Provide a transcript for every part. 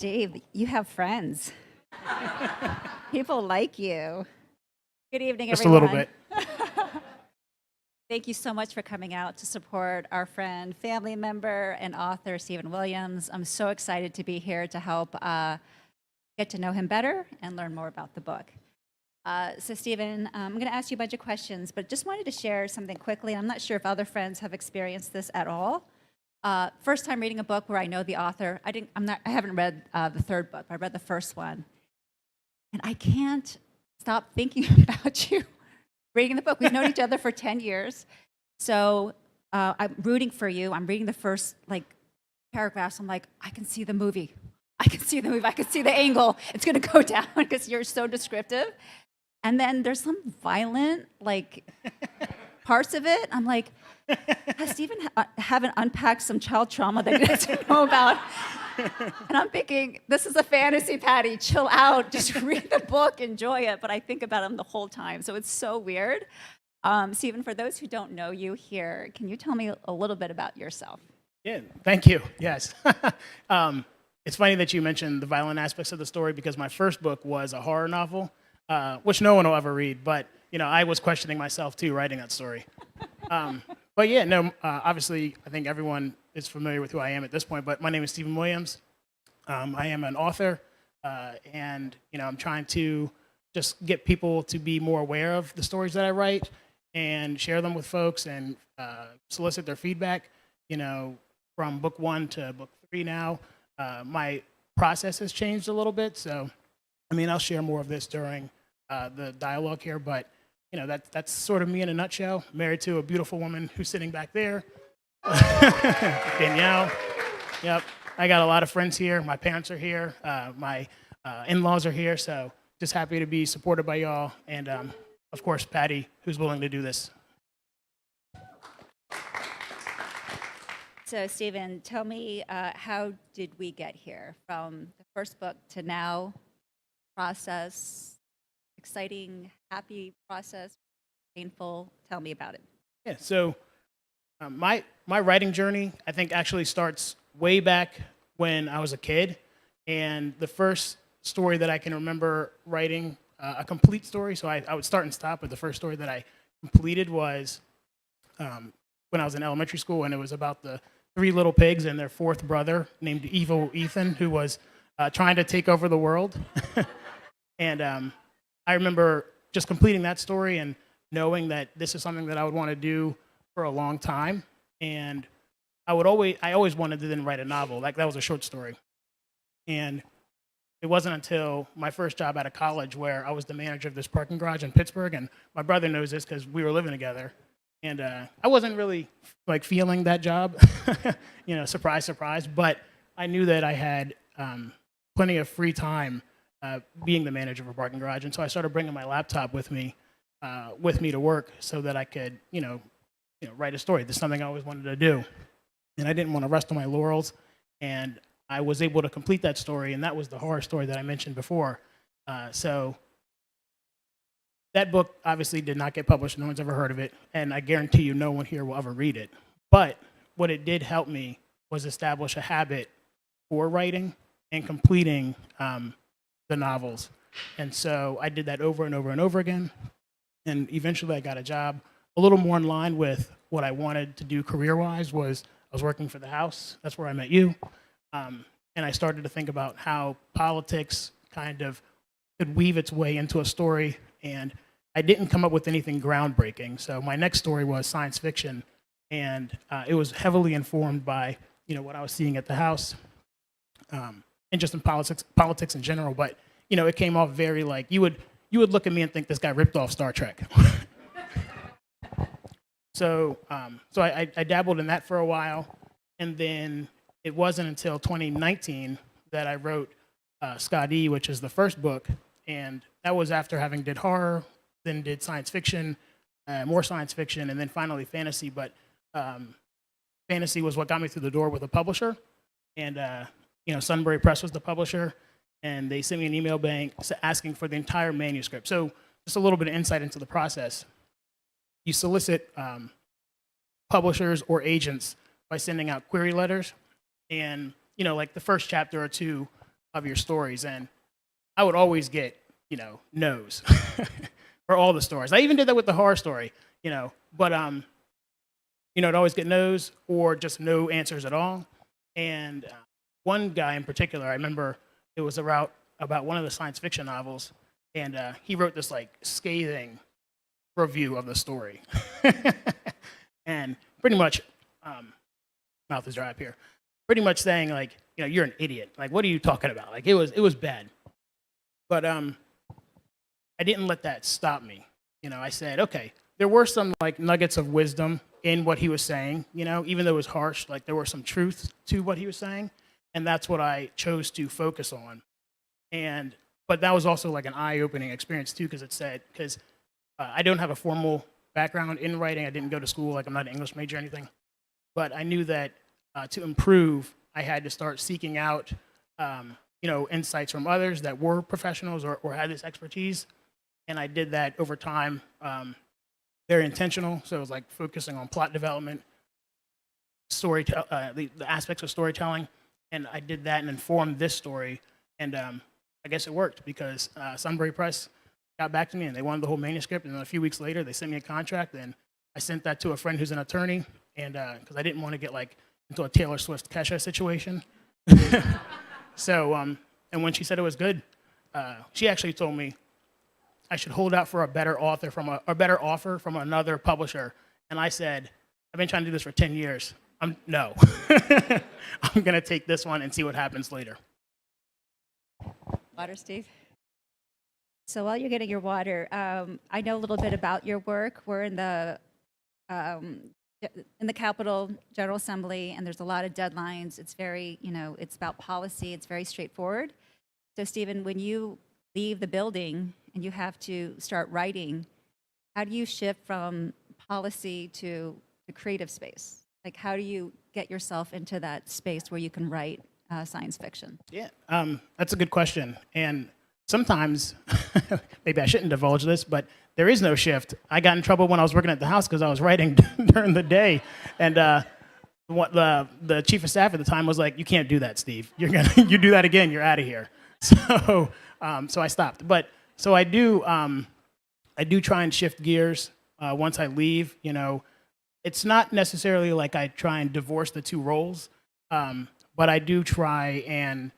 Steve, you have friends. People like you. Good evening, Just everyone. a little bit. Thank you so much for coming out to support our friend, family member, and author, Stephen Williams. I'm so excited to be here to help get to know him better and learn more about the book. So Stephen, I'm going to ask you a bunch of questions, but just wanted to share something quickly. I'm not sure if other friends have experienced this at all. First time reading a book where I know the author. I haven't read the third book, but I read the first one. And I can't stop thinking about you reading the book. We've known each other for 10 years. So I'm rooting for you. I'm reading the first paragraphs. I'm like, I can see the movie. I can see the movie. I can see the angle. It's going to go down because you're so descriptive. And then there's some violent parts of it. I'm like, has Stephen haven't unpacked some child trauma that he doesn't know about? And I'm thinking, this is a fantasy, Patty. Chill out. Just read the book. Enjoy it. But I think about him the whole time. So it's so weird. Stephen, for those who don't know you here, can you tell me a little bit about yourself? Yeah, thank you. Yes. It's funny that you mentioned the violent aspects of the story because my first book was a horror novel, which no one will ever read. But I was questioning myself too writing that story. But yeah, no. Obviously, I think everyone is familiar with who I am at this point. But my name is Stephen Williams. I am an author, and I'm trying to just get people to be more aware of the stories that I write and share them with folks and solicit their feedback. From book 1 to book 3 now, my process has changed a little bit. So, I'll share more of this during the dialogue here, but that's sort of me in a nutshell. Married to a beautiful woman who's sitting back there, Danielle. Yep, I got a lot of friends here. My parents are here. My in-laws are here. So just happy to be supported by y'all, and of course Patty, who's willing to do this. So, Stephen, tell me, how did we get here from the first book to now? Process, exciting, happy process, painful? Tell me about it. Yeah. So, my writing journey, I think, actually starts way back when I was a kid, and the first story that I can remember writing, a complete story. So I would start and stop, but the first story that I completed was when I was in elementary school, and it was about the 3 little pigs and their 4th brother named Evil Ethan, who was trying to take over the world. And I remember just completing that story and knowing that this is something that I would want to do for a long time. And I always wanted to then write a novel. That was a short story. And it wasn't until my first job out of college where I was the manager of this parking garage in Pittsburgh, and my brother knows this because we were living together. And I wasn't really feeling that job, surprise, surprise. But I knew that I had plenty of free time being the manager of a parking garage, and so I started bringing my laptop with me to work so that I could, write a story. This is something I always wanted to do, and I didn't want to rest on my laurels. And I was able to complete that story, and that was the horror story that I mentioned before. So that book obviously did not get published. No one's ever heard of it, and I guarantee you no one here will ever read it. But what it did help me was establish a habit for writing and completing the novels. And so I did that over and over and over again, and eventually I got a job a little more in line with what I wanted to do career-wise. I was working for the House. That's where I met you. And I started to think about how politics kind of could weave its way into a story, and I didn't come up with anything groundbreaking. So my next story was science fiction, and it was heavily informed by what I was seeing at the House, and just in politics in general. But it came off very you would look at me and think this guy ripped off Star Trek. So I dabbled in that for a while, and then it wasn't until 2019 that I wrote Skadi, which is the first book, and that was after having did horror, then did science fiction, more science fiction, and then finally fantasy. But fantasy was what got me through the door with a publisher, and Sunbury Press was the publisher, and they sent me an email bank asking for the entire manuscript. So just a little bit of insight into the process. You solicit publishers or agents by sending out query letters, and the first chapter or two of your stories, and I would always get, no's for all the stories. I even did that with the horror story, but I'd always get no's or just no answers at all. And one guy in particular, I remember it was about one of the science fiction novels, and he wrote this like scathing review of the story, and pretty much, mouth is dry up here, pretty much saying like, you're an idiot. Like, what are you talking about? Like, it was bad. But I didn't let that stop me. I said, okay, there were some like nuggets of wisdom in what he was saying, even though it was harsh, like there were some truth to what he was saying. And that's what I chose to focus on. But that was also like an eye-opening experience too, because I don't have a formal background in writing. I didn't go to school, like I'm not an English major or anything. But I knew that to improve, I had to start seeking out, insights from others that were professionals or had this expertise. And I did that over time, very intentional. So it was like focusing on plot development, the aspects of storytelling. And I did that and informed this story. And I guess it worked because Sunbury Press got back to me and they wanted the whole manuscript. And then a few weeks later, they sent me a contract. And I sent that to a friend who's an attorney. And because I didn't want to get like into a Taylor Swift Kesha situation. So, and when she said it was good, she actually told me I should hold out for a better offer from another publisher. And I said, I've been trying to do this for 10 years. No. I'm going to take this one and see what happens later. Water, Steve? So while you're getting your water, I know a little bit about your work. We're in the Capitol General Assembly, and there's a lot of deadlines. It's very, it's about policy. It's very straightforward. So, Stephen, when you leave the building and you have to start writing, how do you shift from policy to the creative space? Like, how do you get yourself into that space where you can write science fiction? Yeah, that's a good question. And sometimes, maybe I shouldn't divulge this, but there is no shift. I got in trouble when I was working at the house because I was writing during the day. And the chief of staff at the time was like, you can't do that, Steve. You do that again, you're out of here. So I stopped. But so I do try and shift gears once I leave. It's not necessarily like I try and divorce the two roles, but I do try and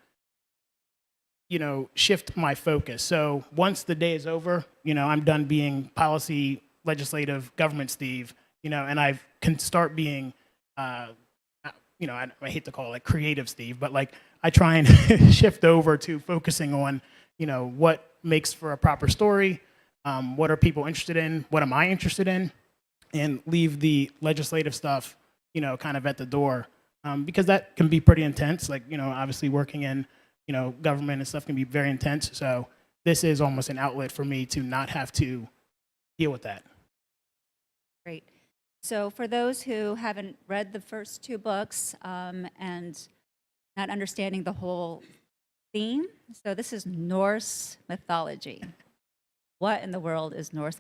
shift my focus. So once the day is over, I'm done being policy, legislative, government Steve, and I can start being, I hate to call it like creative Steve, but like I try and shift over to focusing on, what makes for a proper story, what are people interested in, what am I interested in, and leave the legislative stuff, kind of at the door, because that can be pretty intense. Like, obviously working in, government and stuff can be very intense. So this is almost an outlet for me to not have to deal with that. Great. So for those who haven't read the first two books and not understanding the whole theme, so this is Norse mythology. What in the world is Norse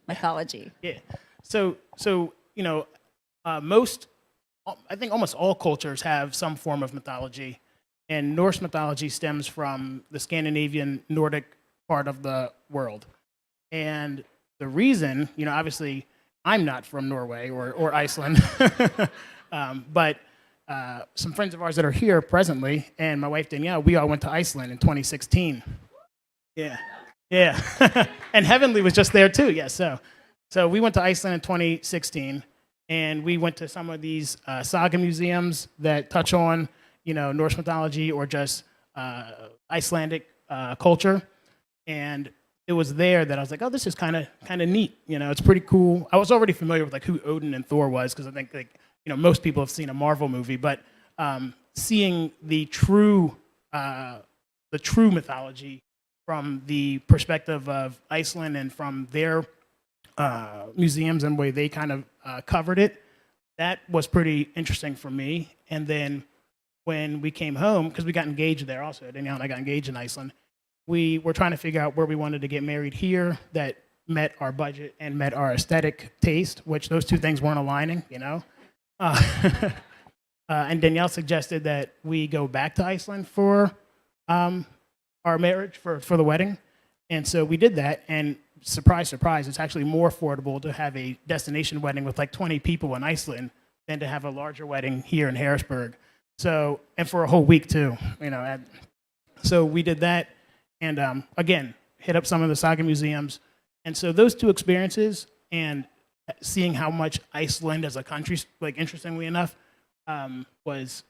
mythology? Yeah. So I think almost all cultures have some form of mythology. And Norse mythology stems from the Scandinavian Nordic part of the world. And the reason, obviously, I'm not from Norway or Iceland, but some friends of ours that are here presently, and my wife Danielle, we all went to Iceland in 2016. Yeah. And Heavenly was just there too, yes. So we went to Iceland in 2016, and we went to some of these saga museums that touch on Norse mythology or just Icelandic culture. And it was there that I was like, oh, this is kind of neat. It's pretty cool. I was already familiar with like who Odin and Thor was because I think most people have seen a Marvel movie, but seeing the true mythology from the perspective of Iceland and from their museums and the way they kind of covered it, that was pretty interesting for me. And then when we came home, because we got engaged there also, Danielle and I got engaged in Iceland, we were trying to figure out where we wanted to get married here that met our budget and met our aesthetic taste, which those two things weren't aligning, and Danielle suggested that we go back to Iceland for our marriage for the wedding. And so we did that, and surprise, surprise, it's actually more affordable to have a destination wedding with like 20 people in Iceland than to have a larger wedding here in Harrisburg. So, and for a whole week too, so we did that, and again, hit up some of the saga museums. And so those two experiences and seeing how much Iceland as a country, like interestingly enough, was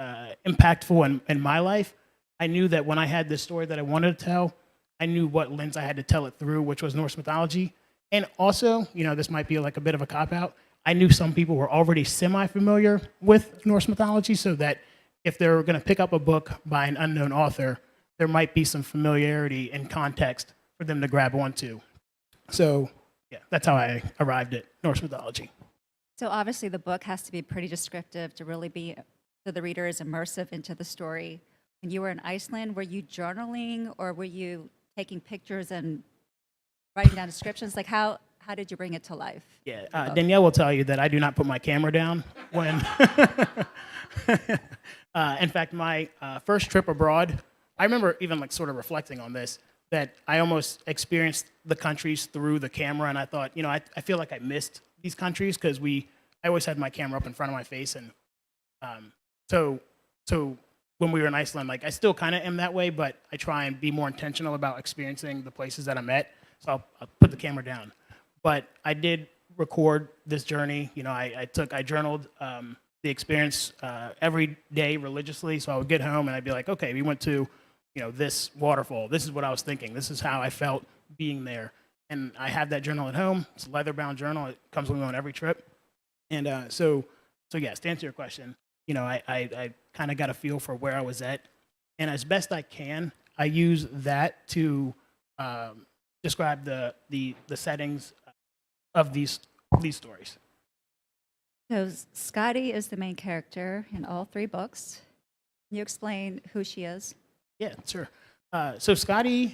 impactful in my life. I knew that when I had this story that I wanted to tell, I knew what lens I had to tell it through, which was Norse mythology. And also, this might be like a bit of a cop-out, I knew some people were already semi-familiar with Norse mythology, so that if they're going to pick up a book by an unknown author, there might be some familiarity and context for them to grab onto. So, yeah, that's how I arrived at Norse mythology. So obviously the book has to be pretty descriptive to really be, so the reader is immersive into the story. When you were in Iceland, were you journaling or were you taking pictures and writing down descriptions? Like how did you bring it to life? Yeah, Danielle will tell you that I do not put my camera down when, in fact, my first trip abroad, I remember even like sort of reflecting on this, that I almost experienced the countries through the camera, and I thought, I feel like I missed these countries because I always had my camera up in front of my face, and so when we were in Iceland, like I still kind of am that way, but I try and be more intentional about experiencing the places that I'm at. So I'll put the camera down. But I did record this journey. I journaled the experience every day religiously. So I would get home and I'd be like, okay, we went to, this waterfall. This is what I was thinking. This is how I felt being there. And I have that journal at home. It's a leather-bound journal. It comes with me on every trip. And so yes, to answer your question, I kind of got a feel for where I was at. And as best I can, I use that to describe the settings of these stories. So Skadi is the main character in all three books. Can you explain who she is? Yeah, sure. So Skadi,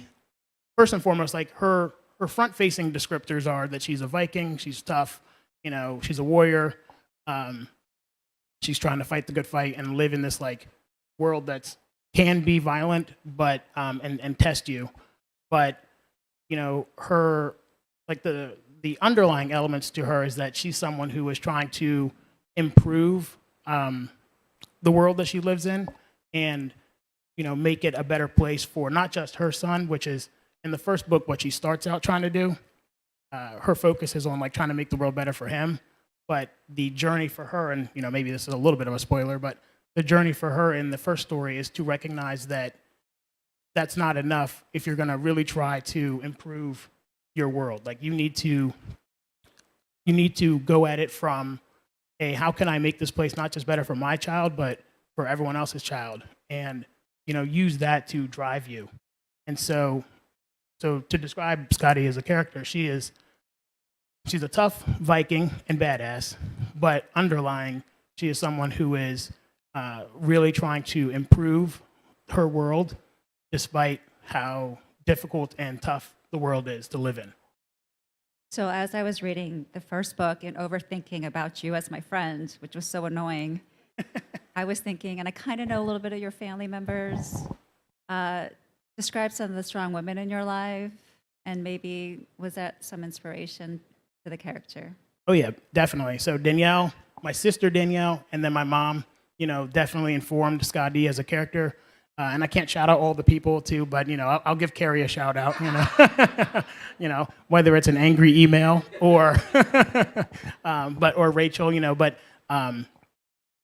first and foremost, like her front-facing descriptors are that she's a Viking, she's tough, she's a warrior. She's trying to fight the good fight and live in this like world that's can be violent, but and test you. But her like the underlying elements to her is that she's someone who is trying to improve the world that she lives in, and make it a better place for not just her son, which is in the first book what she starts out trying to do. Her focus is on like trying to make the world better for him, but the journey for her, and maybe this is a little bit of a spoiler, but the journey for her in the first story is to recognize that that's not enough if you're going to really try to improve your world. Like you need to go at it from how can I make this place not just better for my child, but for everyone else's child, and use that to drive you. And so to describe Skadi as a character, she's a tough Viking and badass, but underlying, she is someone who is really trying to improve her world despite how difficult and tough the world is to live in. So as I was reading the first book and overthinking about you as my friend, which was so annoying, I was thinking, and I kind of know a little bit of your family members, describe some of the strong women in your life, and maybe was that some inspiration to the character? Oh yeah, definitely. So Danielle, my sister Danielle, and then my mom, definitely informed Skadi as a character. And I can't shout out all the people too, but I'll give Carrie a shout out. Whether it's an angry email or, or Rachel.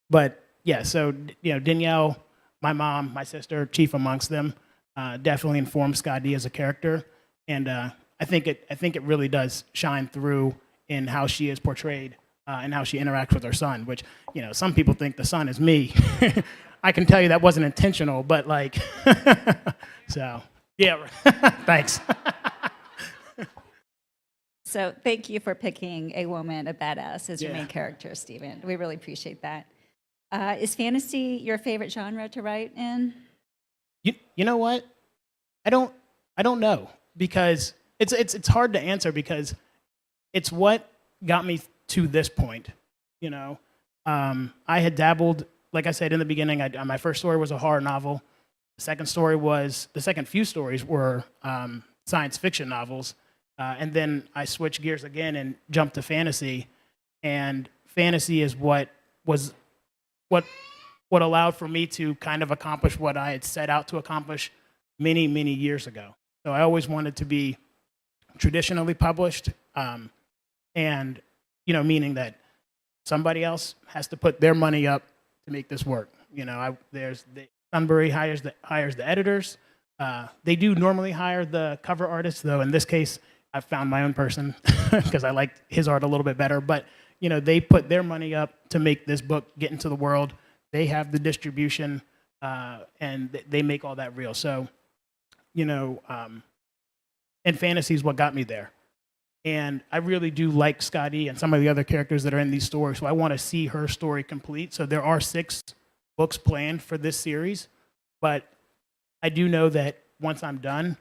But yeah. So Danielle, my mom, my sister, chief amongst them, definitely informed Skadi as a character, and I think it really does shine through in how she is portrayed and how she interacts with her son. Which some people think the son is me. I can tell you that wasn't intentional, but like, so yeah, thanks. So thank you for picking a woman, a badass, as your main character, Stephen. We really appreciate that. Is fantasy your favorite genre to write in? You know what? I don't know, because it's hard to answer, because it's what got me to this point. I had dabbled. Like I said in the beginning, my first story was a horror novel, The second few stories were science fiction novels. And then I switched gears again and jumped to fantasy. And fantasy is what was what what allowed for me to kind of accomplish what I had set out to accomplish many, many years ago. So I always wanted to be traditionally published, and meaning that somebody else has to put their money up to make this work. Sunbury hires the editors. They do normally hire the cover artists, though in this case, I found my own person because I liked his art a little bit better. But they put their money up to make this book get into the world. They have the distribution, and they make all that real. So, and fantasy is what got me there. And I really do like Skadi and some of the other characters that are in these stories. So I want to see her story complete. So there are 6 books planned for this series, but I do know that once I'm done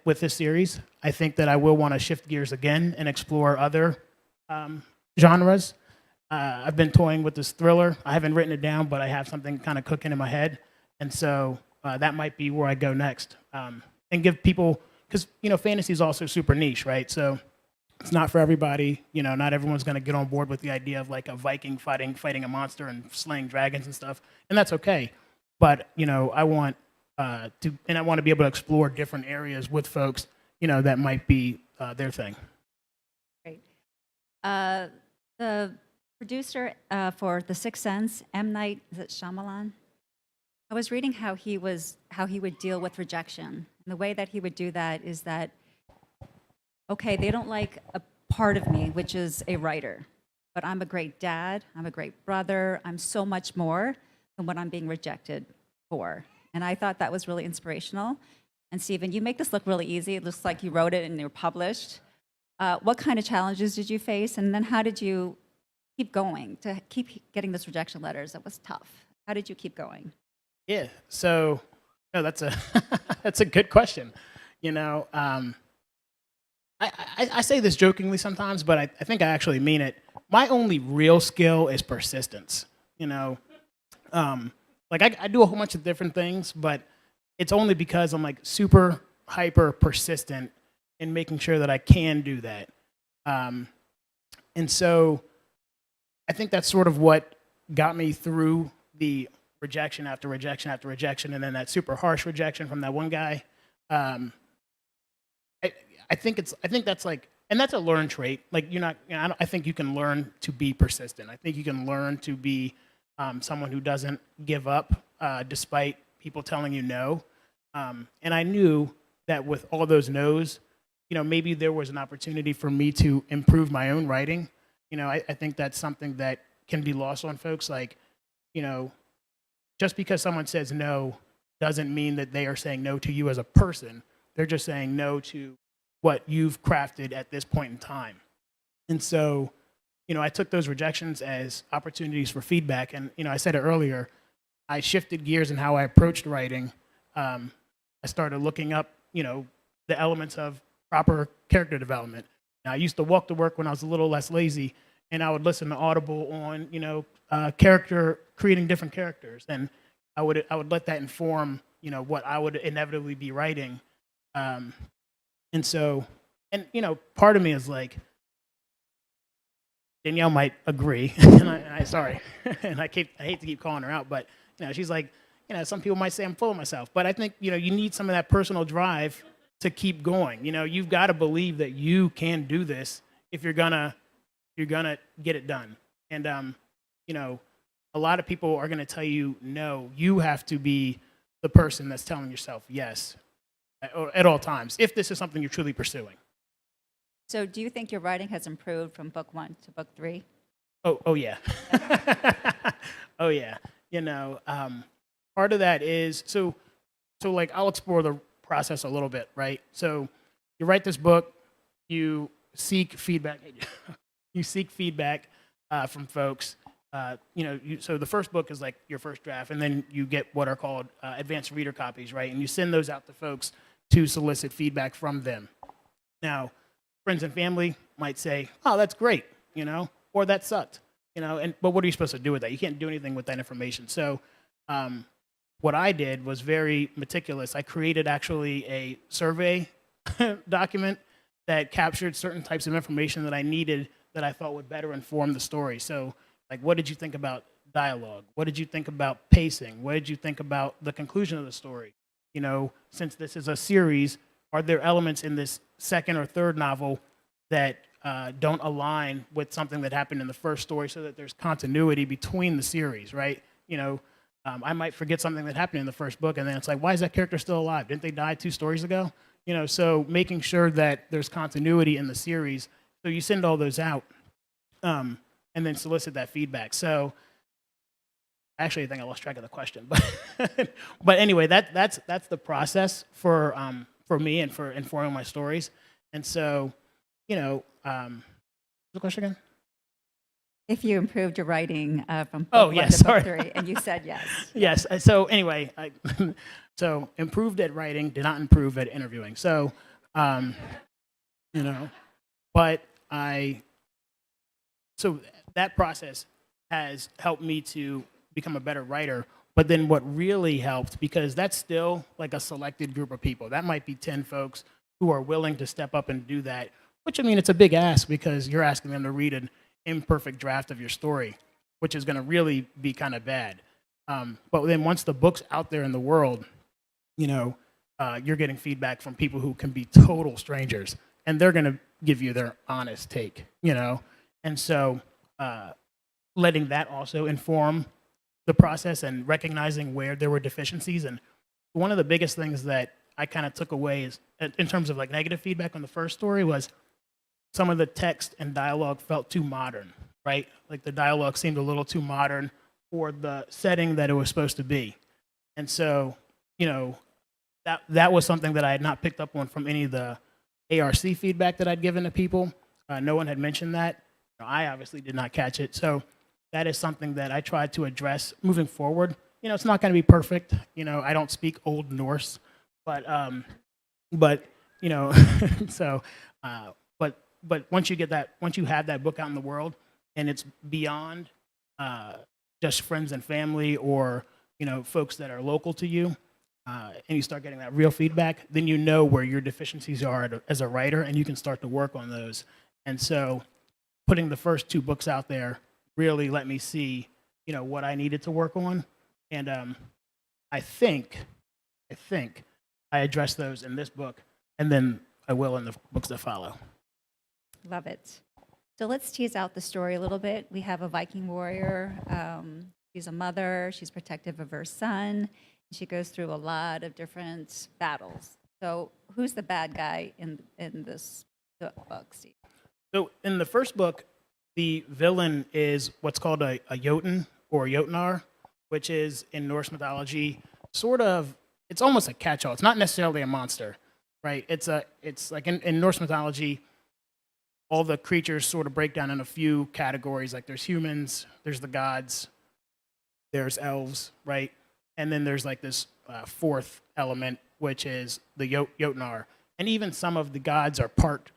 with this series, I think that I will want to shift gears again and explore other genres. I've been toying with this thriller. I haven't written it down, but I have something kind of cooking in my head. And so that might be where I go next. And give people, because, fantasy is also super niche, right? So it's not for everybody. Not everyone's going to get on board with the idea of like a Viking fighting a monster and slaying dragons and stuff. And that's okay. But, I want I want to be able to explore different areas with folks, that might be their thing. Great. The producer for The Sixth Sense, M. Night, is it Shyamalan? I was reading how he would deal with rejection. And the way that he would do that is that, okay, they don't like a part of me, which is a writer, but I'm a great dad, I'm a great brother, I'm so much more than what I'm being rejected for. And I thought that was really inspirational. And Stephen, you make this look really easy. It looks like you wrote it and you're published. What kind of challenges did you face? And then how did you keep going to keep getting those rejection letters? That was tough. How did you keep going? Yeah, so that's a that's a good question. I say this jokingly sometimes, but I think I actually mean it. My only real skill is persistence. I do a whole bunch of different things, but it's only because I'm like super hyper persistent in making sure that I can do that. And so I think that's sort of what got me through the rejection after rejection after rejection, and then that super harsh rejection from that one guy. I think that's like, and that's a learned trait. Like I think you can learn to be persistent. I think you can learn to be someone who doesn't give up despite people telling you no. And I knew that with all those no's, maybe there was an opportunity for me to improve my own writing. I think that's something that can be lost on folks. Like, just because someone says no doesn't mean that they are saying no to you as a person. They're just saying no to what you've crafted at this point in time. And so, I took those rejections as opportunities for feedback. And, I said it earlier, I shifted gears in how I approached writing. I started looking up, the elements of proper character development. Now, I used to walk to work when I was a little less lazy, and I would listen to Audible on, creating different characters. And I would let that inform, what I would inevitably be writing. And so, part of me is like, Danielle might agree, and sorry, and I hate to keep calling her out, but she's like, some people might say I'm full of myself, but I think you need some of that personal drive to keep going. You've got to believe that you can do this if you're gonna get it done. And a lot of people are gonna tell you no. You have to be the person that's telling yourself yes at all times if this is something you're truly pursuing. So do you think your writing has improved from book 1 to book 3? Oh yeah. Oh yeah. Part of that is, so like I'll explore the process a little bit, right? So you write this book, you seek feedback, from folks. So the first book is like your first draft, and then you get what are called advanced reader copies, right? And you send those out to folks to solicit feedback from them. Now, friends and family might say, "Oh, that's great," or "That sucked," but what are you supposed to do with that? You can't do anything with that information. So, what I did was very meticulous. I created actually a survey document that captured certain types of information that I needed that I thought would better inform the story. So, like, what did you think about dialogue? What did you think about pacing? What did you think about the conclusion of the story? You know, since this is a series, are there elements in this second or third novel that don't align with something that happened in the first story, so that there's continuity between the series, right? You know, I might forget something that happened in the first book, and then it's like, why is that character still alive? Didn't they die 2 stories ago? You know, so making sure that there's continuity in the series. So you send all those out, and then solicit that feedback. So actually, I think I lost track of the question, but but anyway, that's the process for me and for informing my stories. And so, you know, the question again? If you improved your writing from book Oh, one yes, to book sorry. 3, and you said yes. Yes. So anyway, so improved at writing, did not improve at interviewing. So, you know, but so that process has helped me to become a better writer. But then what really helped, because that's still like a selected group of people, that might be 10 folks who are willing to step up and do that, which, I mean, it's a big ask because you're asking them to read an imperfect draft of your story, which is going to really be kind of bad. But then once the book's out there in the world, you know, you're getting feedback from people who can be total strangers, and they're going to give you their honest take, you know? And so letting that also inform the process and recognizing where there were deficiencies. And one of the biggest things that I kind of took away is, in terms of like negative feedback on the first story, was some of the text and dialogue felt too modern, right? Like the dialogue seemed a little too modern for the setting that it was supposed to be. And so, you know, that was something that I had not picked up on from any of the ARC feedback that I'd given to people. No one had mentioned that. I obviously did not catch it. So that is something that I tried to address moving forward. You know, it's not going to be perfect. You know, I don't speak Old Norse, but you know, so but once you have that book out in the world, and it's beyond just friends and family, or, you know, folks that are local to you, and you start getting that real feedback, then you know where your deficiencies are as a writer, and you can start to work on those. And so putting the first 2 books out there really let me see, you know, what I needed to work on. And I think I addressed those in this book, and then I will in the books that follow. Love it. So let's tease out the story a little bit. We have a Viking warrior. She's a mother. She's protective of her son. She goes through a lot of different battles. So who's the bad guy in this book, Steve? So in the first book, the villain is what's called a Jotun or Jotnar, which is in Norse mythology sort of, it's almost a catch-all. It's not necessarily a monster, right? It's like in Norse mythology, all the creatures sort of break down in a few categories. Like there's humans, there's the gods, there's elves, right? And then there's like this fourth element, which is the Jotnar. And even some of the gods are part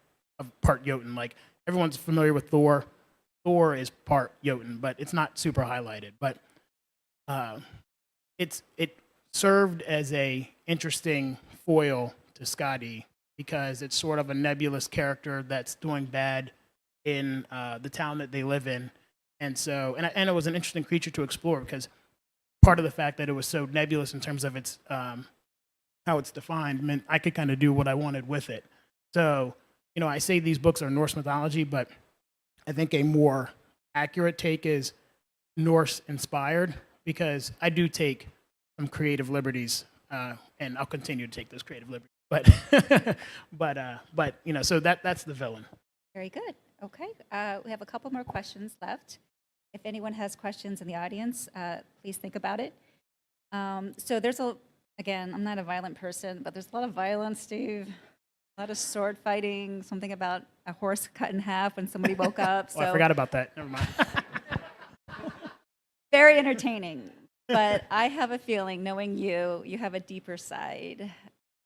Jotun. Like everyone's familiar with Thor. Thor is part Jotun, but it's not super highlighted. But it served as a interesting foil to Skadi, because it's sort of a nebulous character that's doing bad in the town that they live in. And so, and it was an interesting creature to explore, because part of the fact that it was so nebulous in terms of its how it's defined meant I could kind of do what I wanted with it. So, you know, I say these books are Norse mythology, but I think a more accurate take is Norse inspired, because I do take some creative liberties, and I'll continue to take those creative liberties. But but you know, so that's the villain. Very good. Okay. We have a couple more questions left. If anyone has questions in the audience, please think about it. So there's again, I'm not a violent person, but there's a lot of violence, Steve. A lot of sword fighting, something about a horse cut in half when somebody woke up. Oh, I forgot about that. Never mind. Very entertaining. But I have a feeling, knowing you, you have a deeper side.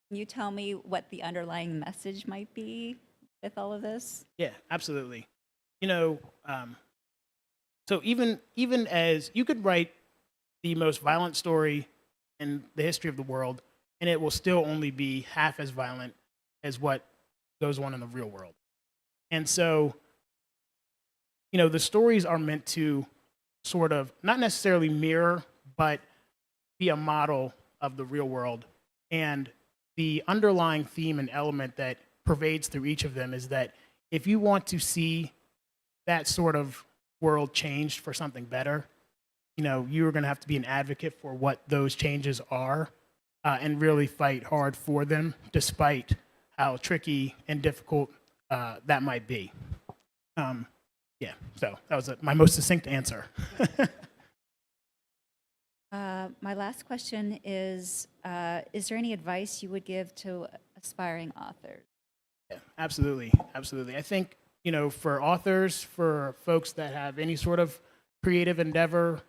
Can you tell me what the underlying message might be with all of this? Yeah, absolutely. You know, so even as you could write the most violent story in the history of the world, and it will still only be half as violent as what goes on in the real world. And so, the stories are meant to sort of not necessarily mirror, but be a model of the real world. And the underlying theme and element that pervades through each of them is that if you want to see that sort of world changed for something better, you're going to have to be an advocate for what those changes are, and really fight hard for them, despite how tricky and difficult that might be. Yeah, so that was my most succinct answer. My last question is there any advice you would give to aspiring authors? Yeah, absolutely, absolutely. I think, for authors, for folks that have any sort of creative endeavor,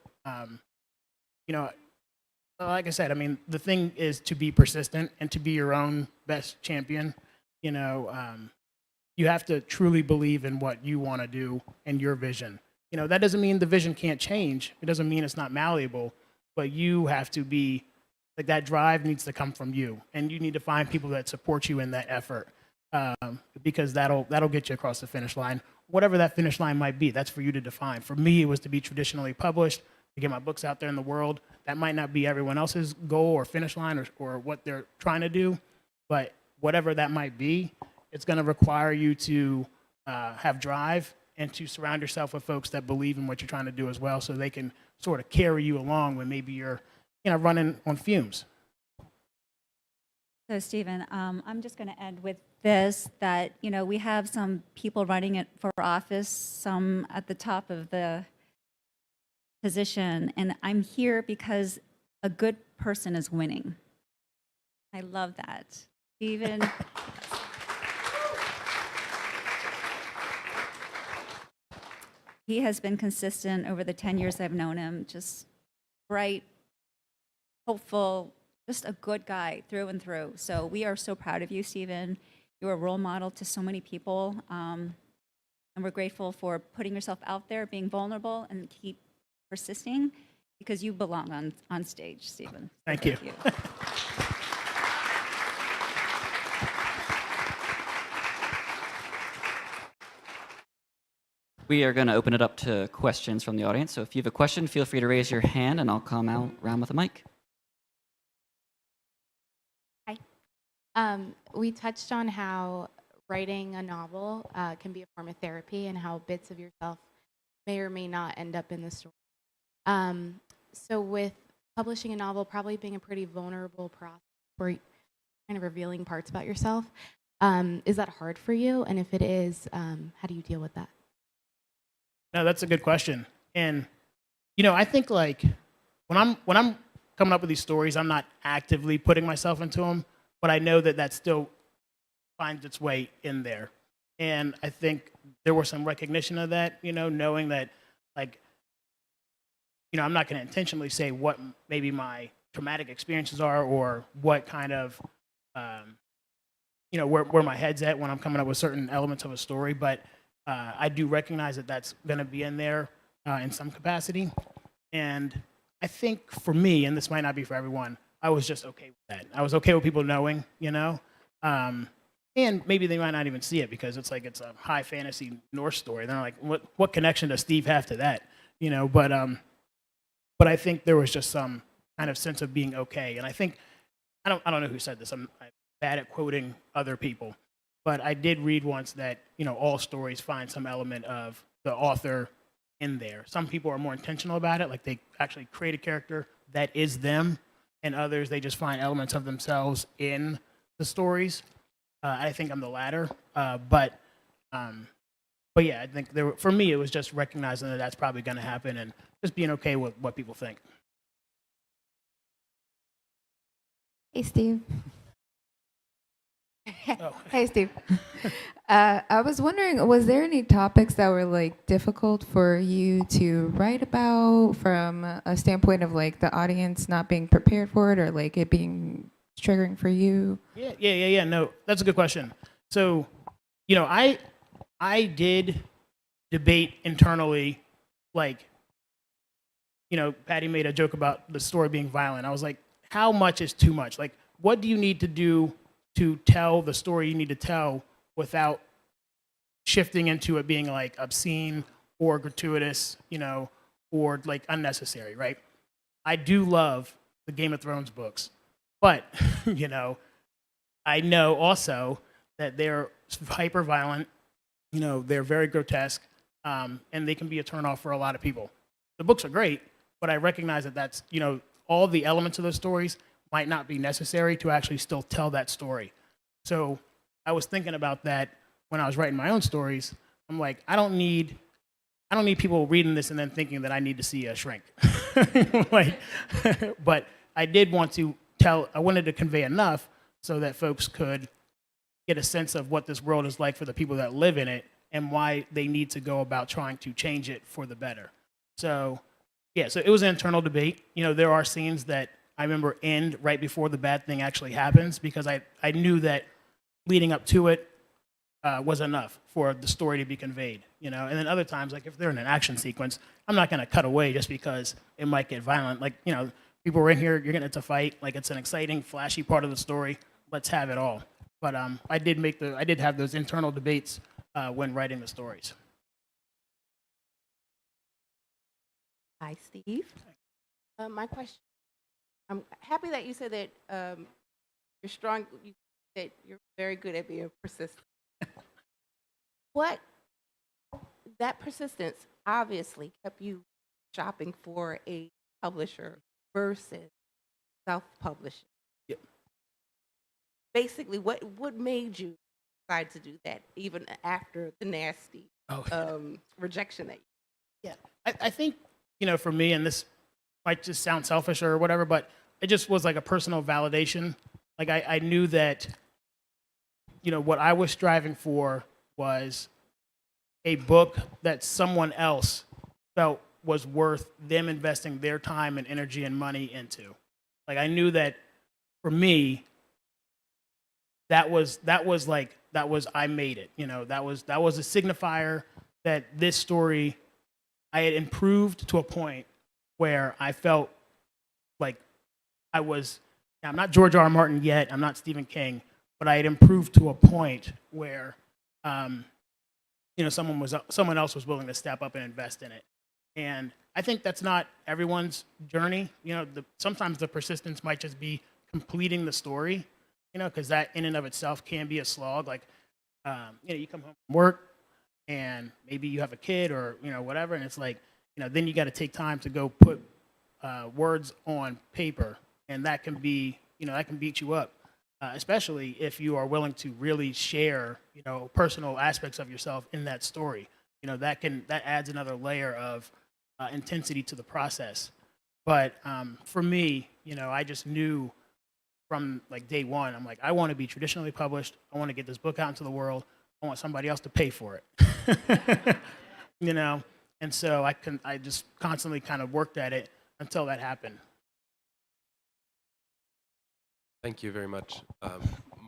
like I said, I mean, the thing is to be persistent and to be your own best champion. You have to truly believe in what you want to do and your vision. That doesn't mean the vision can't change. It doesn't mean it's not malleable, but you have to be, like, that drive needs to come from you, and you need to find people that support you in that effort, because that'll get you across the finish line. Whatever that finish line might be, that's for you to define. For me, it was to be traditionally published, to get my books out there in the world. That might not be everyone else's goal or finish line or what they're trying to do, but whatever that might be, it's going to require you to have drive and to surround yourself with folks that believe in what you're trying to do as well, so they can sort of carry you along when maybe you're running on fumes. So, Stephen, I'm just going to end with this, that, we have some people running it for office, some at the top of the position, and I'm here because a good person is winning. I love that. Stephen. He has been consistent over the 10 years I've known him, just bright, hopeful, just a good guy through and through. So we are so proud of you, Stephen. You're a role model to so many people, and we're grateful for putting yourself out there, being vulnerable, and keep persisting, because you belong on stage, Stephen. Thank you. We are going to open it up to questions from the audience. So if you have a question, feel free to raise your hand and I'll come out around with a mic. Hi. We touched on how writing a novel can be a form of therapy, and how bits of yourself may or may not end up in the story. So with publishing a novel probably being a pretty vulnerable process where you're kind of revealing parts about yourself, is that hard for you? And if it is, how do you deal with that? No, that's a good question. And, I think, like, when I'm coming up with these stories, I'm not actively putting myself into them, but I know that still finds its way in there. And I think there was some recognition of that, knowing that, like, I'm not going to intentionally say what maybe my traumatic experiences are, or what kind of, where my head's at when I'm coming up with certain elements of a story, but I do recognize that that's going to be in there in some capacity. And I think for me, and this might not be for everyone, I was just okay with that. I was okay with people knowing, and maybe they might not even see it because it's like it's a high fantasy Norse story. They're like, what connection does Steve have to that? But I think there was just some kind of sense of being okay. And I think, I don't know who said this. I'm bad at quoting other people. But I did read once that, all stories find some element of the author in there. Some people are more intentional about it, like they actually create a character that is them, and others, they just find elements of themselves in the stories. I think I'm the latter. But yeah, I think for me, it was just recognizing that that's probably going to happen and just being okay with what people think. Hey, Steve. Oh. Hey, Steve. I was wondering, was there any topics that were like difficult for you to write about from a standpoint of like the audience not being prepared for it, or like it being triggering for you? Yeah. No, that's a good question. So, I did debate internally, like, Patty made a joke about the story being violent. I was like, how much is too much? Like, what do you need to do to tell the story you need to tell without shifting into it being like obscene or gratuitous, or like unnecessary, right? I do love the Game of Thrones books, but, I know also that they're hyper violent, they're very grotesque, and they can be a turnoff for a lot of people. The books are great, but I recognize that that's, all the elements of those stories might not be necessary to actually still tell that story. So I was thinking about that when I was writing my own stories. I'm like, I don't need people reading this and then thinking that I need to see a shrink. Like, but I did want to I wanted to convey enough so that folks could get a sense of what this world is like for the people that live in it and why they need to go about trying to change it for the better. So, yeah, so it was an internal debate. There are scenes that I remember end right before the bad thing actually happens because I knew that leading up to it was enough for the story to be conveyed, And then other times, like if they're in an action sequence, I'm not going to cut away just because it might get violent. Like, people are in here, you're getting into a fight, like it's an exciting, flashy part of the story. Let's have it all. But I did have those internal debates when writing the stories. Hi, Steve. My question, I'm happy that you said that you're strong, that you're very good at being persistent. That persistence obviously kept you shopping for a publisher versus self-publishing. Yep. Basically, what made you decide to do that, even after the nasty rejection that you? Yeah, I think, for me, and this might just sound selfish or whatever, but it just was like a personal validation. Like I knew that, what I was striving for was a book that someone else felt was worth them investing their time and energy and money into. Like I knew that for me, that was I made it. That was a signifier that this story I had improved to a point where I felt like I'm not George R. R. Martin yet, I'm not Stephen King, but I had improved to a point where someone else was willing to step up and invest in it. And I think that's not everyone's journey. Sometimes the persistence might just be completing the story, because that in and of itself can be a slog. Like, you come home from work and maybe you have a kid or, whatever, and it's like, then you got to take time to go put words on paper, and that can be, that can beat you up, especially if you are willing to really share, personal aspects of yourself in that story. That adds another layer of intensity to the process. But for me, I just knew from like day one, I'm like, I want to be traditionally published. I want to get this book out into the world. I want somebody else to pay for it. And so I just constantly kind of worked at it until that happened. Thank you very much.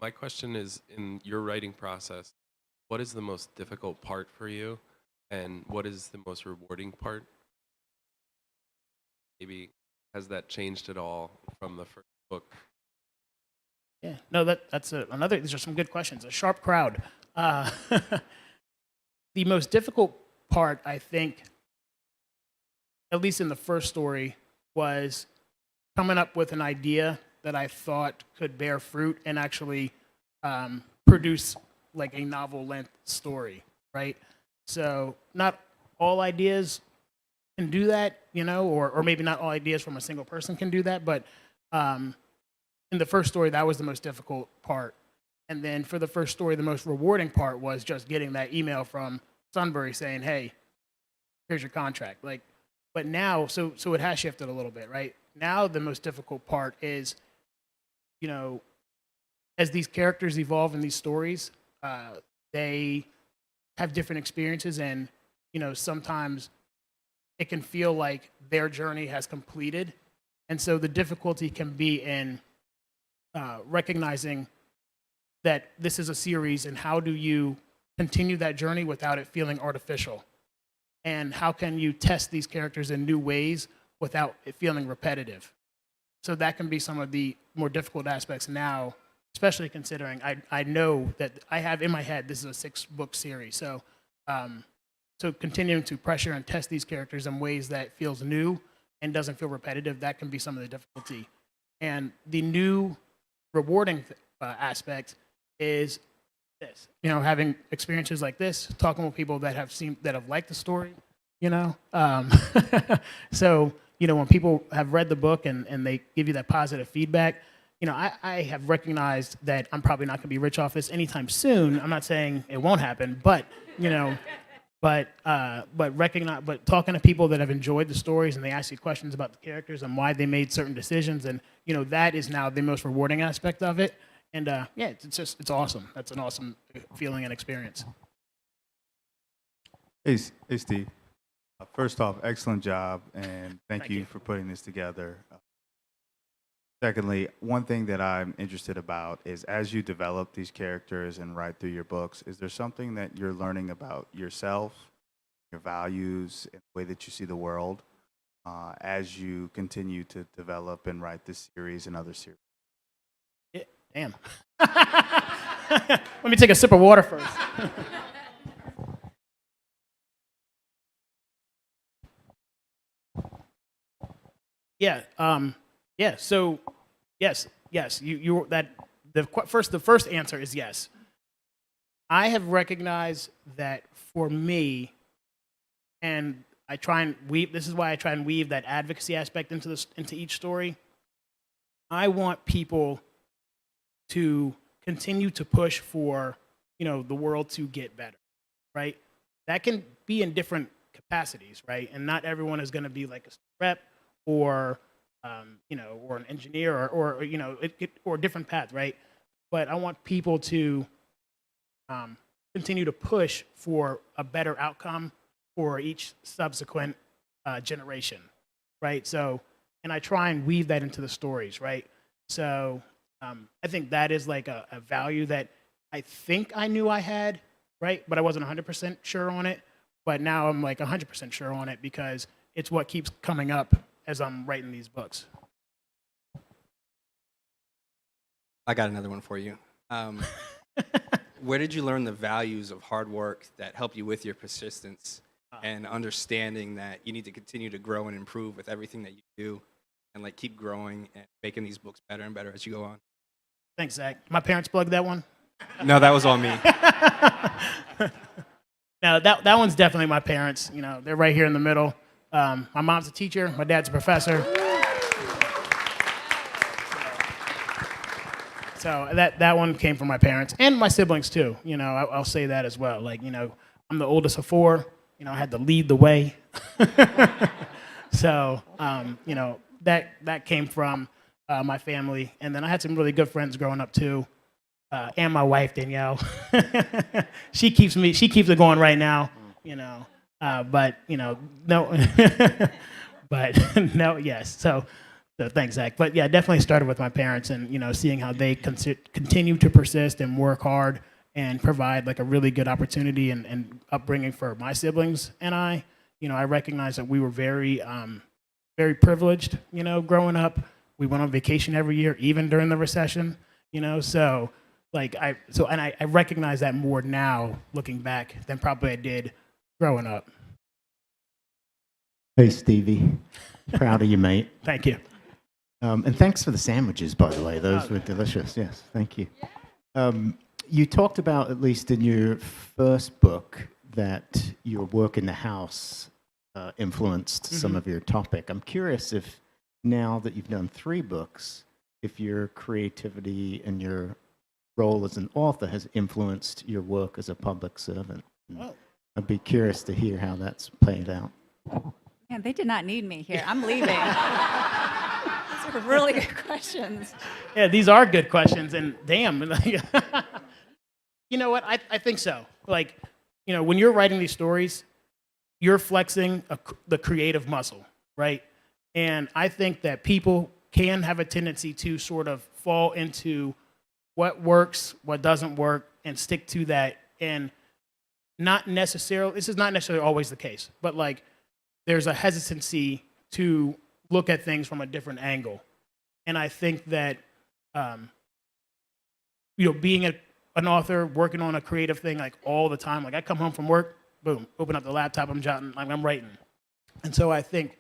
My question is, in your writing process, what is the most difficult part for you, and what is the most rewarding part? Maybe has that changed at all from the first book? Yeah, no, that's another. These are some good questions. A sharp crowd. The most difficult part, I think, at least in the first story, was coming up with an idea that I thought could bear fruit and actually produce like a novel-length story, right? So not all ideas can do that, or maybe not all ideas from a single person can do that, but in the first story, that was the most difficult part. And then for the first story, the most rewarding part was just getting that email from Sunbury saying, hey, here's your contract. Like, but now, so it has shifted a little bit, right? Now the most difficult part is, as these characters evolve in these stories, they have different experiences, and, sometimes it can feel like their journey has completed. And so the difficulty can be in recognizing that this is a series, and how do you continue that journey without it feeling artificial? And how can you test these characters in new ways without it feeling repetitive? So that can be some of the more difficult aspects now, especially considering I know that I have in my head this is a 6-book series. So so continuing to pressure and test these characters in ways that feels new and doesn't feel repetitive, that can be some of the difficulty. And the new rewarding aspect is this, you know, having experiences like this, talking with people that have liked the story, you know. So, you know, when people have read the book and they give you that positive feedback, you know, I have recognized that I'm probably not going to be rich off this anytime soon. I'm not saying it won't happen, but, you know, but talking to people that have enjoyed the stories and they ask you questions about the characters and why they made certain decisions, and, you know, that is now the most rewarding aspect of it. And yeah, it's awesome. That's an awesome feeling and experience. Hey, Steve. First off, excellent job, and thank Thank you you. for putting this together. Secondly, one thing that I'm interested about is as you develop these characters and write through your books, is there something that you're learning about yourself, your values, and the way that you see the world as you continue to develop and write this series and other series? Yeah, damn. Let me take a sip of water first. Yeah. Yeah. So, yes. The first answer is yes. I have recognized that for me, and I try and weave. This is why I try and weave that advocacy aspect into each story. I want people to continue to push for, you know, the world to get better, right? That can be in different capacities, right? And not everyone is going to be like a rep or you know, or an engineer, or you know, or a different path, right? But I want people to continue to push for a better outcome for each subsequent generation, right? So, and I try and weave that into the stories, right? So I think that is like a value that I think I knew I had, right? But I wasn't 100% sure on it. But now I'm like 100% sure on it because it's what keeps coming up as I'm writing these books. I got another one for you. Where did you learn the values of hard work that help you with your persistence and understanding that you need to continue to grow and improve with everything that you do and like keep growing and making these books better and better as you go on? Thanks, Zach. My parents plugged that one. No, that was on me. Now that one's definitely my parents. You know, they're right here in the middle. My mom's a teacher. My dad's a professor. So that one came from my parents and my siblings too. You know, I'll say that as well. Like, you know, I'm the oldest of 4. You know, I had to lead the way. So, you know, that came from my family. And then I had some really good friends growing up too. And my wife, Danielle. she keeps it going right now, you know. But, you know, no. But, no, yes. So thanks, Zach. But, yeah, definitely started with my parents and, you know, seeing how they continue to persist and work hard and provide, like, a really good opportunity and upbringing for my siblings and I. You know, I recognize that we were very, very privileged, you know, growing up. We went on vacation every year, even during the recession, you know. So, like, I recognize that more now, looking back, than probably I did growing up. Hey, Stevie. Proud of you, mate. Thank you. And thanks for the sandwiches, by the way. Those were delicious. Yes, thank you. You talked about, at least in your first book, that your work in the house influenced some of your topic. I'm curious if now that you've done 3 books, if your creativity and your role as an author has influenced your work as a public servant. Oh. I'd be curious to hear how that's played out. Man, they did not need me here. I'm leaving. These are really good questions. Yeah, these are good questions, and damn, like, you know what? I think so. Like, you know, when you're writing these stories, you're flexing the creative muscle, right? And I think that people can have a tendency to sort of fall into what works, what doesn't work, and stick to that. And this is not necessarily always the case, but like there's a hesitancy to look at things from a different angle. And I think that, being an author, working on a creative thing like all the time, like I come home from work, boom, open up the laptop, I'm jotting, like I'm writing. And so I think,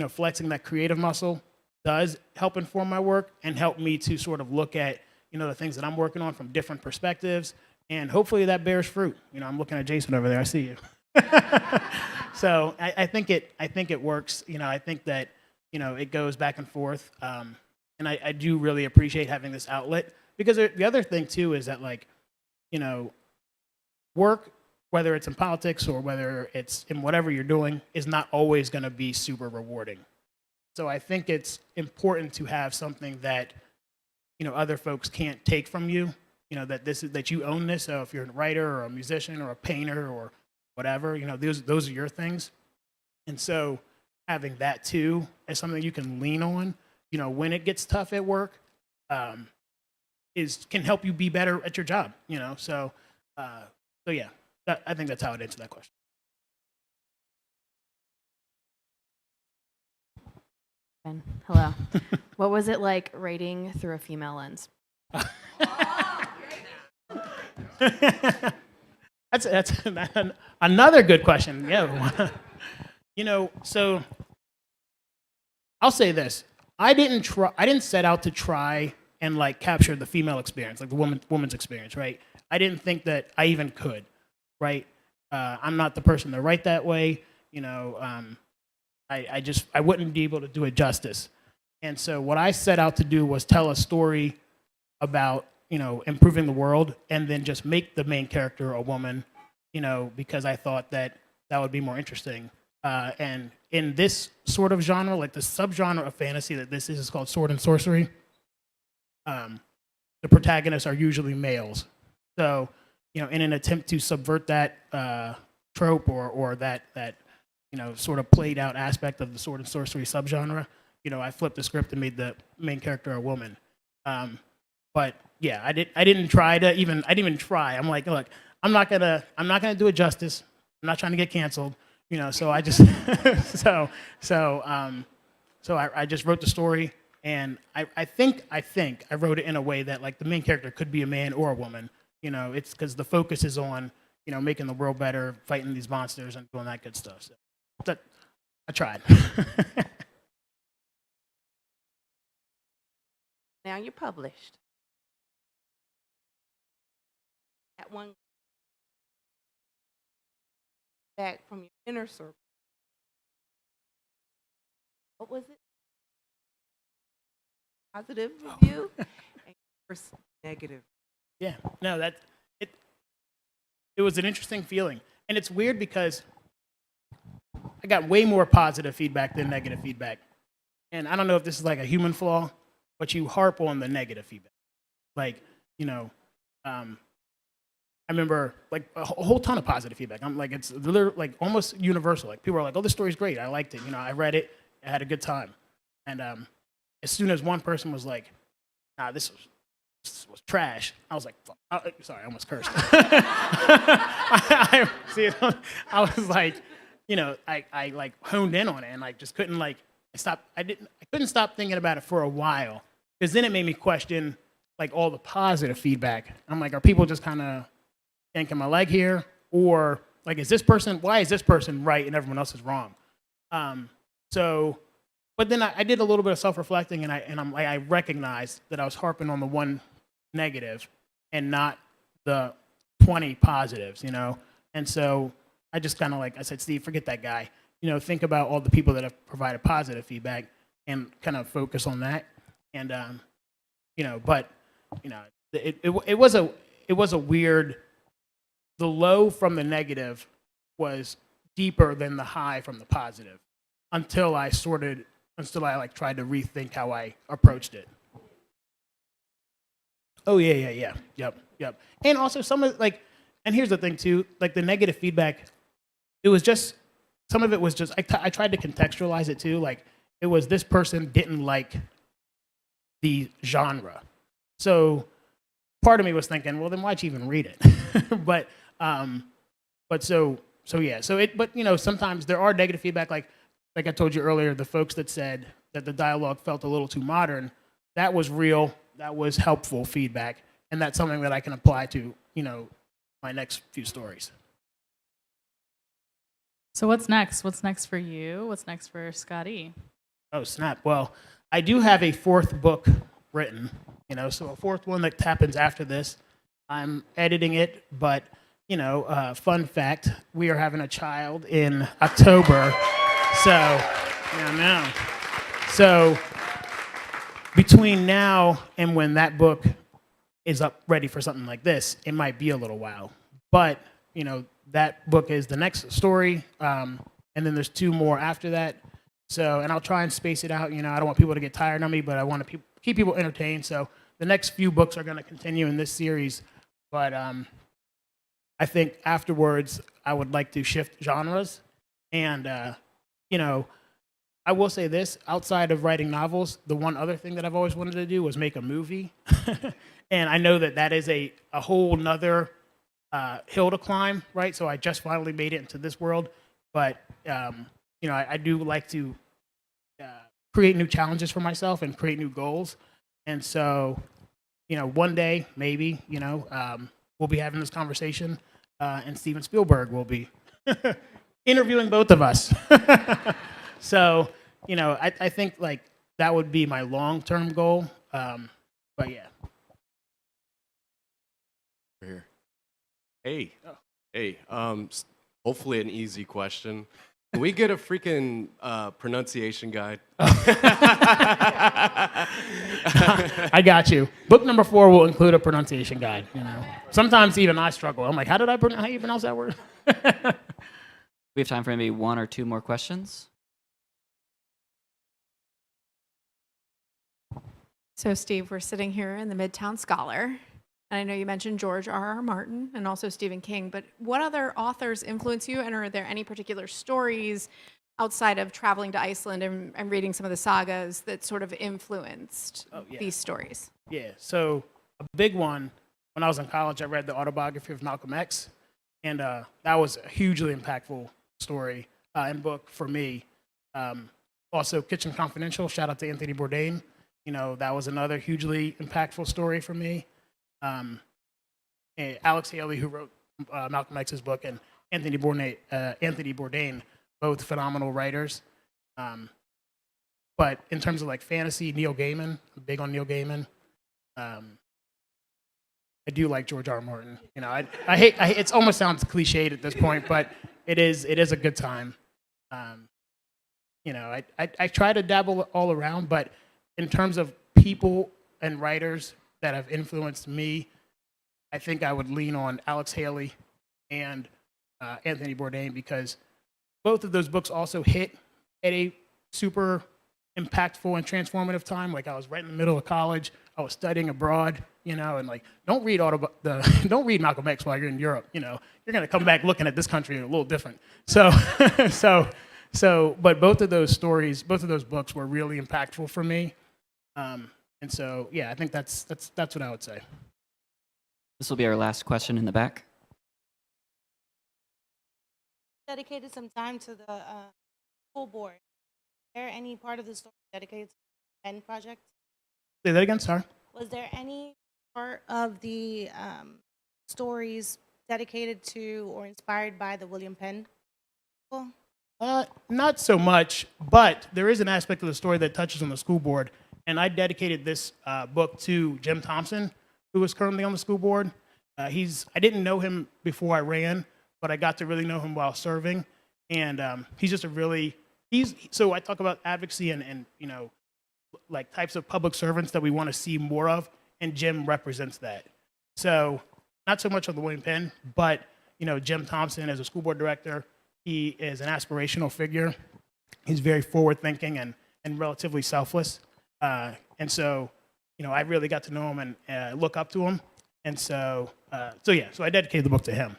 flexing that creative muscle does help inform my work and help me to sort of look at, the things that I'm working on from different perspectives. And hopefully that bears fruit. I'm looking at Jason over there, I see you. So I think it works. I think that, it goes back and forth. And I do really appreciate having this outlet, because the other thing too is that, like, work, whether it's in politics or whether it's in whatever you're doing, is not always going to be super rewarding. So I think it's important to have something that, other folks can't take from you, that you own this. So if you're a writer or a musician or a painter or whatever, those are your things. And so having that too as something you can lean on, when it gets tough at work, can help you be better at your job, So yeah, I think that's how I'd answer that question. Hello. What was it like writing through a female lens? That's another good question. Yeah. So I'll say this. I didn't set out to try and like capture the female experience, like the woman's experience, right? I didn't think that I even could, right? I'm not the person to write that way. I wouldn't be able to do it justice. And so what I set out to do was tell a story about, improving the world, and then just make the main character a woman, because I thought that would be more interesting. And in this sort of genre, like the subgenre of fantasy that this is called sword and sorcery, the protagonists are usually males. So, in an attempt to subvert that trope or that sort of played out aspect of the sword and sorcery subgenre, I flipped the script and made the main character a woman. But yeah, I didn't even try. I'm like, look, I'm not gonna do it justice. I'm not trying to get canceled, so I just, so I just wrote the story, and I think I wrote it in a way that, like, the main character could be a man or a woman. It's because the focus is on, making the world better, fighting these monsters and doing that good stuff. So that I tried. Now you're published. That one back from your inner circle. What was it? Positive review and first negative. Yeah, no, it was an interesting feeling. And it's weird because I got way more positive feedback than negative feedback. And I don't know if this is like a human flaw, but you harp on the negative feedback. Like, I remember like a whole ton of positive feedback. I'm like, it's literally like almost universal. Like, people are like, oh, this story's great. I liked it. I read it. I had a good time. And as soon as one person was like, nah, this was trash, I was like, fuck. Sorry, I almost cursed. I was like, I like honed in on it and like just couldn't like I couldn't stop thinking about it for a while, because then it made me question like all the positive feedback. I'm like, are people just kind of yanking my leg here, or like, why is this person right and everyone else is wrong? But then I did a little bit of self-reflecting, and I recognized that I was harping on the one negative and not the 20 positives, And so I just kind of I said, Steve, forget that guy. Think about all the people that have provided positive feedback and kind of focus on that. And it was a weird. The low from the negative was deeper than the high from the positive, until I tried to rethink how I approached it. Oh yeah. Yep. And also some of and here's the thing too, like the negative feedback, some of it was just, I tried to contextualize it too. Like, it was this person didn't like the genre. So part of me was thinking, well, then why'd you even read it? but sometimes there are negative feedback. Like I told you earlier, the folks that said that the dialogue felt a little too modern, that was real, that was helpful feedback, and that's something that I can apply to, my next few stories. So what's next? What's next for you? What's next for Skadi? Oh, snap. Well, I do have a fourth book written, so a fourth one that happens after this. I'm editing it, but, fun fact, we are having a child in October. So, yeah, So, between now and when that book is up ready for something like this, it might be a little while. But, that book is the next story, and then there's 2 more after that. So, and I'll try and space it out. I don't want people to get tired of me, but I want to keep people entertained. So the next few books are going to continue in this series. But I think afterwards, I would like to shift genres. And, I will say this, outside of writing novels, the one other thing that I've always wanted to do was make a movie. And I know that is a whole nother hill to climb, right? So I just finally made it into this world. But, I do like to create new challenges for myself and create new goals. And so, one day, maybe, we'll be having this conversation, and Steven Spielberg will be interviewing both of us. So, I think like that would be my long-term goal. But yeah. Here. Hey. Hey. Hopefully an easy question. Can we get a freaking pronunciation guide? I got you. Book number 4 will include a pronunciation guide. Sometimes even I struggle. I'm like, how do you pronounce that word? We have time for maybe 1 or 2 more questions. So, Steve, we're sitting here in the Midtown Scholar, and I know you mentioned George R.R. Martin and also Stephen King, but what other authors influence you, and are there any particular stories outside of traveling to Iceland and reading some of the sagas that sort of influenced these stories? Yeah, so a big one, when I was in college, I read the autobiography of Malcolm X, and that was a hugely impactful story and book for me. Also, Kitchen Confidential, shout out to Anthony Bourdain. That was another hugely impactful story for me. And Alex Haley, who wrote Malcolm X's book, and Anthony Bourdain, both phenomenal writers. But in terms of like fantasy, Neil Gaiman, I'm big on Neil Gaiman. I do like George R. R. Martin. I hate it almost sounds cliched at this point, but it is a good time. I try to dabble all around, but in terms of people and writers that have influenced me, I think I would lean on Alex Haley and Anthony Bourdain, because both of those books also hit at a super impactful and transformative time. Like I was right in the middle of college, I was studying abroad, and like don't read Malcolm X while you're in Europe. You're gonna come back looking at this country a little different. So, but both of those stories, both of those books were really impactful for me. And so, yeah, I think that's what I would say. This will be our last question in the back. Dedicated some time to the school board. Is there any part of the story dedicated to the pen project? Say that again, sorry. Was there any part of the stories dedicated to or inspired by the William Penn? Not so much, but there is an aspect of the story that touches on the school board. And I dedicated this book to Jim Thompson, who is currently on the school board. I didn't know him before I ran, but I got to really know him while serving. And he's just so I talk about advocacy and like types of public servants that we want to see more of, and Jim represents that. So not so much on the William Penn, but Jim Thompson as a school board director, he is an aspirational figure. He's very forward-thinking and relatively selfless. And so, I really got to know him and look up to him. And so I dedicated the book to him.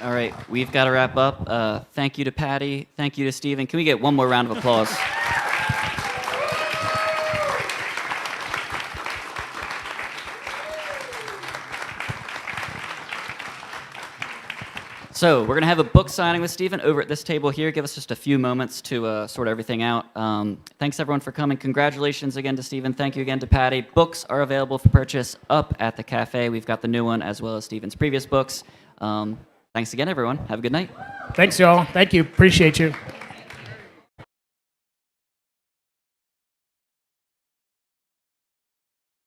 All right, we've got to wrap up. Thank you to Patty. Thank you to Stephen. Can we get one more round of applause? So we're going to have a book signing with Stephen over at this table here. Give us just a few moments to sort everything out. Thanks, everyone, for coming. Congratulations again to Stephen. Thank you again to Patty. Books are available for purchase up at the cafe. We've got the new one as well as Stephen's previous books. Thanks again, everyone. Have a good night. Thanks, y'all. Thank you. Appreciate you.